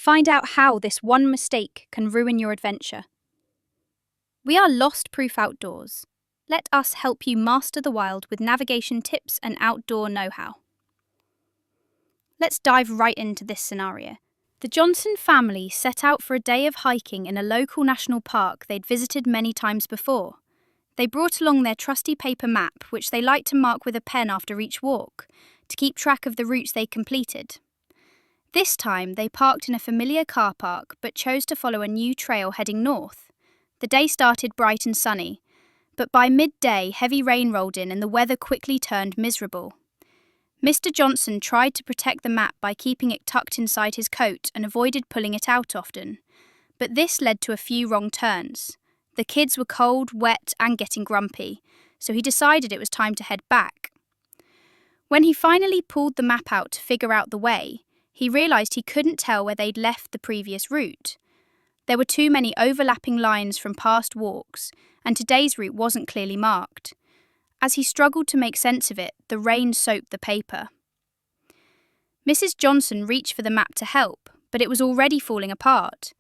Find out how this one mistake can ruin your adventure. We are lost-proof outdoors. Let us help you master the wild with navigation tips and outdoor know-how. Let's dive right into this scenario. The Johnson family set out for a day of hiking in a local national park they'd visited many times before. They brought along their trusty paper map, which they liked to mark with a pen after each walk, to keep track of the routes they completed. This time, they parked in a familiar car park but chose to follow a new trail heading north. The day started bright and sunny, but by midday, heavy rain rolled in and the weather quickly turned miserable. Mr. Johnson tried to protect the map by keeping it tucked inside his coat and avoided pulling it out often, but this led to a few wrong turns. The kids were cold, wet, and getting grumpy, so he decided it was time to head back. When he finally pulled the map out to figure out the way, he realised he couldn't tell where they'd left the previous route. There were too many overlapping lines from past walks, and today's route wasn't clearly marked. As he struggled to make sense of it, the rain soaked the paper. Mrs. Johnson reached for the map to help, but it was already falling apart,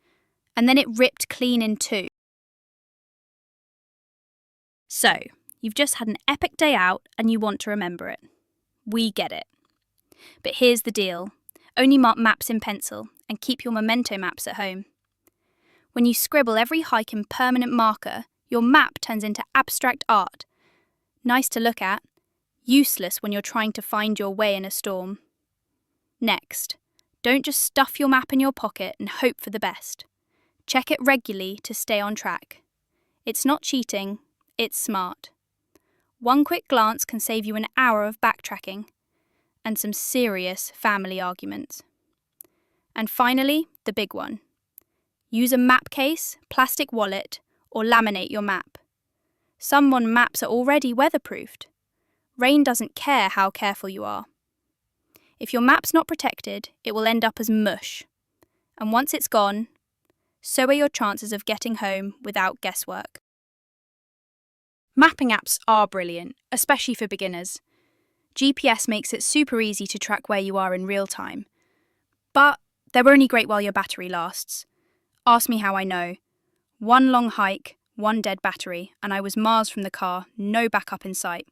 and then it ripped clean in two. So, you've just had an epic day out and you want to remember it. We get it. But here's the deal. Only mark maps in pencil and keep your memento maps at home. When you scribble every hike in permanent marker, your map turns into abstract art. Nice to look at, useless when you're trying to find your way in a storm. Next, don't just stuff your map in your pocket and hope for the best. Check it regularly to stay on track. It's not cheating, it's smart. One quick glance can save you an hour of backtracking and some serious family arguments. And finally, the big one. Use a map case, plastic wallet, or laminate your map. Some modern maps are already weatherproofed. Rain doesn't care how careful you are. If your map's not protected, it will end up as mush. And once it's gone, so are your chances of getting home without guesswork. Mapping apps are brilliant, especially for beginners. GPS makes it super easy to track where you are in real time. But they're only great while your battery lasts. Ask me how I know. One long hike, one dead battery, and I was miles from the car, no backup in sight.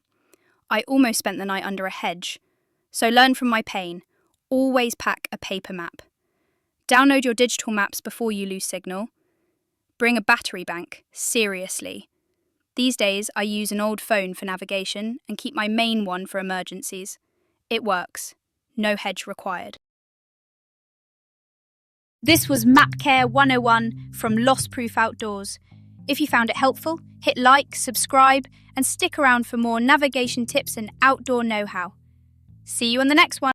I almost spent the night under a hedge. So learn from my pain. Always pack a paper map. Download your digital maps before you lose signal. Bring a battery bank, seriously. These days, I use an old phone for navigation and keep my main one for emergencies. It works. No hedge required. This was Map Care 101 from Lost Proof Outdoors. If you found it helpful, hit like, subscribe, and stick around for more navigation tips and outdoor know-how. See you on the next one.